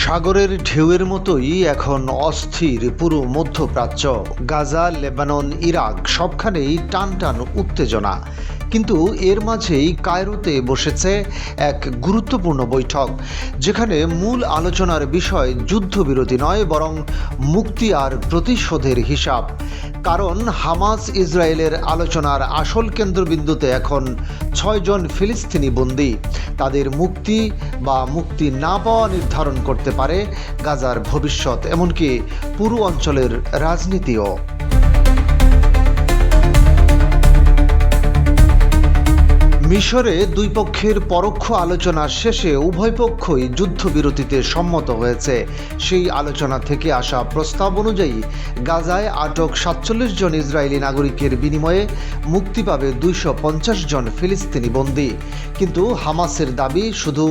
সাগরের ঢেউয়ের মতোই এখন অস্থির পুরো মধ্যপ্রাচ্য। গাজা, লেবানন, ইরাক সবখানেই টান টান উত্তেজনা। কিন্তু এর মাঝেই কায়রোতে বসেছে এক গুরুত্বপূর্ণ বৈঠক, যেখানে মূল আলোচনার বিষয় যুদ্ধবিরতি নয়, বরং মুক্তি আর প্রতিশোধের হিসাব। কারণ হামাস ইসরায়েলের আলোচনার আসল কেন্দ্রবিন্দুতে এখন 6 জন ফিলিস্তিনি বন্দী। তাদের মুক্তি বা মুক্তি না পাওয়া নির্ধারণ করতে পারে গাজার ভবিষ্যৎ, এমনকি পুরো অঞ্চলের রাজনীতিও। মিশরে দুই পক্ষের পরোক্ষ আলোচনা শেষে উভয় পক্ষই যুদ্ধবিরতিতে সম্মত হয়েছে। সেই আলোচনা থেকে আসা প্রস্তাব অনুযায়ী গাজায় আটক 47 জন ইসরায়েলি নাগরিকের বিনিময়ে মুক্তি পাবে 250 জন ফিলিস্তিনি বন্দী। কিন্তু হামাসের দাবি শুধু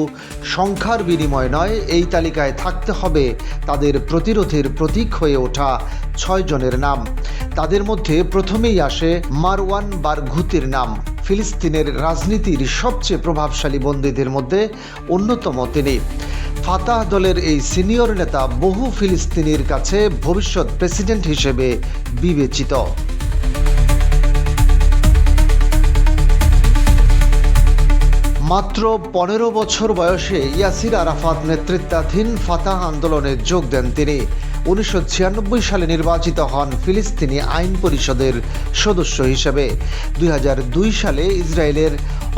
সংখ্যার বিনিময় নয়, এই তালিকায় থাকতে হবে তাদের প্রতিরোধের প্রতীক হয়ে ওঠা 6 জনের নাম। তাদের মধ্যে প্রথমেই আসে মারওয়ান বারঘুতির নাম। ফিলিস্তিনের রাজনীতির সবচেয়ে প্রভাবশালী বন্দীদের মধ্যে অন্যতম তিনি। ফাতাহ দলের এই সিনিয়র নেতা বহু ফিলিস্তিনির কাছে ভবিষ্যৎ প্রেসিডেন্ট হিসেবে বিবেচিত। মাত্র 15 বছর বয়সে ইয়াসির আরাফাত নেতৃত্বাধীন ফাতাহ আন্দোলনে যোগ দেন তিনি। 1996 সালে নির্বাচিত হন ফিলিস্তিনি আইন পরিষদের সদস্য হিসেবে। 2002 সালে ইসরায়েলের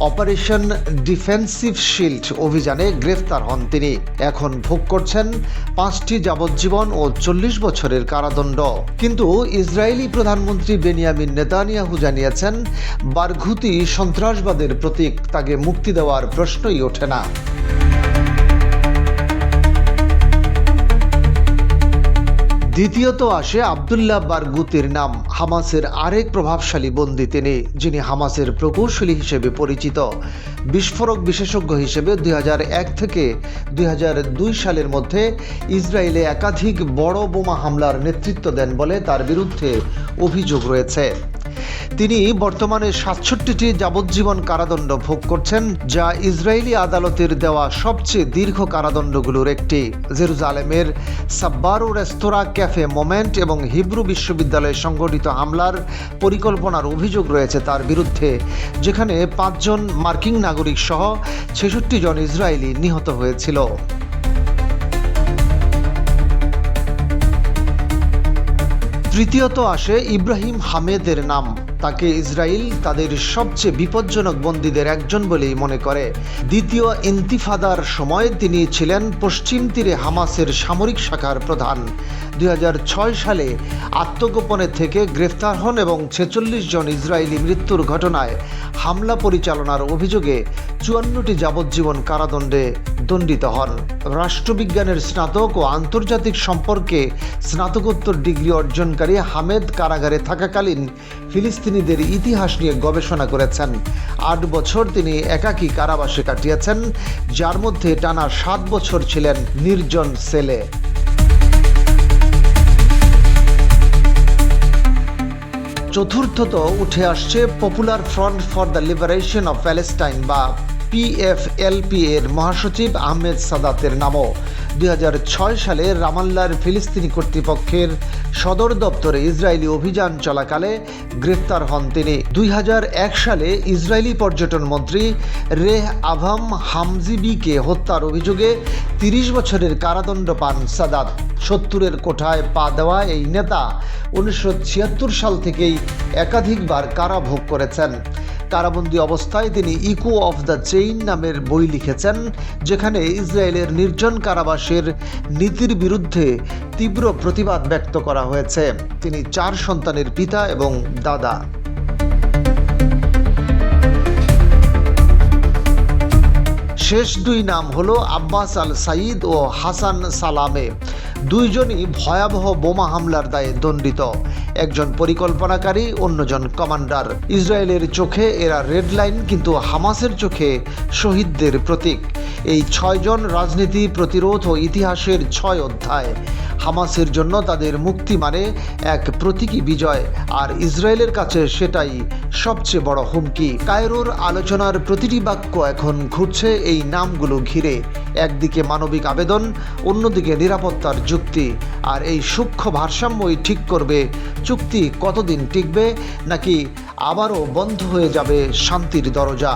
অপারেশন ডিফেন্সিভ শিল্ড অভিযানে গ্রেফতার হন তিনি। এখন ভোগ করছেন 5টি যাবজ্জীবন ও 40 বছরের কারাদণ্ড। কিন্তু ইসরায়েলি প্রধানমন্ত্রী বেনিয়ামিন নেতানিয়াহু জানিয়েছেন, বারঘুতি সন্ত্রাসবাদের প্রতীক, তাকে মুক্তি দেওয়ার প্রশ্নই ওঠে না। দ্বিতীয়ত আসে আবদুল্লাহ বারগুতির নাম। হামাসের আরেক প্রভাবশালী বন্দী তিনি, যিনি হামাসের প্রকৌশলী হিসেবে পরিচিত। বিস্ফোরক বিশেষজ্ঞ হিসেবে 2001 থেকে 2002 সালের মধ্যে ইসরায়েলে একাধিক বড় বোমা হামলার নেতৃত্ব দেন বলে তার বিরুদ্ধে অভিযোগ রয়েছে। তিনি বর্তমানে 67টি যাবজ্জীবন কারাদণ্ড ভোগ করছেন, যা ইসরায়েলি আদালতের দেওয়া সবচেয়ে দীর্ঘ কারাদণ্ডগুলোর একটি। জেরুজালেমের সাব্বারো রেস্তোরাঁ, ক্যাফে মোমেন্ট এবং হিব্রু বিশ্ববিদ্যালয়ে সংগঠিত হামলার পরিকল্পনার অভিযোগ রয়েছে তার বিরুদ্ধে, যেখানে 5 জন মার্কিন নাগরিক সহ 66 জন ইসরায়েলি নিহত হয়েছিল। তৃতীয়ত আসে ইব্রাহিম হামেদের নাম। তাকে ইসরায়েল তাদের সবচেয়ে বিপজ্জনক বন্দীদের একজন বলেই মনে করে। দ্বিতীয় ইন্তিফাদার সময় তিনি ছিলেন পশ্চিম তীরে হামাসের সামরিক শাখার প্রধান। 2006 সালে আত্মগোপনে থেকে গ্রেফতার হন এবং 46 জন ইসরায়েলি মৃত্যুর ঘটনায় হামলা পরিচালনার অভিযোগে 54টি যাবজ্জীবন কারাদণ্ডে দণ্ডিত হন। রাষ্ট্রবিজ্ঞানের স্নাতক ও আন্তর্জাতিক সম্পর্কে স্নাতকোত্তর ডিগ্রি অর্জনকারী হামেদ কারাগারে থাকাকালীন ফিলিস্তিনিদের ইতিহাস নিয়ে গবেষণা করেছেন। 8 বছর তিনি একাকী কারাবাসে কাটিয়েছেন, যার মধ্যে টানা 7 বছর ছিলেন নির্জন সেলে। চতুর্থত উঠে আসছে popular front for the liberation of Palestine বা PFLP এর মহাসচিব আহমেদ সাদাতের নামও। 2006 সালে রামাল্লার ফিলিস্তিনি কর্তৃপক্ষের সদর দপ্তরে ইসরায়েলি অভিযান চলাকালে গ্রেফতার হন তিনি। 2001 সালে ইসরায়েলি পর্যটন মন্ত্রী রেহ আভাম হামজিবিকে হত্যার অভিযোগে 30 বছরের কারাদণ্ড পান সাদাত। 70-এর কোঠায় পা দেওয়া এই নেতা 1976 সাল থেকেই একাধিকবার কারাভোগ করেছেন। কারাবন্দী অবস্থায় তিনি ইকো অফ দ্য চেইন নামের বই লিখেছেন, যেখানে ইসরায়েলের নির্জন কারাবাসের নীতির বিরুদ্ধে তীব্র প্রতিবাদ ব্যক্ত করা হয়েছে। তিনি 4 সন্তানের পিতা এবং দাদা। শেষ 2 নাম হলো আব্বাস আল সাইদ ও হাসান সালামে। দুইজনই ভয়াবহ বোমা হামলার দায়ে দণ্ডিত, একজন পরিকল্পনাকারী, অন্যজন কমান্ডার। ইসরায়েলের চোখে এরা রেড লাইন, কিন্তু হামাসের চোখে শহীদদের প্রতীক। এই 6 জন রাজনীতি, প্রতিরোধ ও ইতিহাসের 6 অধ্যায়। হামাসের জন্য তাদের মুক্তি মানে এক প্রতীকী বিজয়, আর ইসরায়েলের কাছে সেটাই সবচেয়ে বড় হুমকি। কায়রোর আলোচনার প্রতিটি বাক্য এখন ঘুরছে এই নামগুলো ঘিরে। একদিকে মানবিক আবেদন, অন্যদিকে নিরাপত্তার যুক্তি, আর এই সূক্ষ্ম ভারসাম্যই ঠিক করবে চুক্তি কতদিন টিকবে, নাকি আবারও বন্ধ হয়ে যাবে শান্তির দরজা।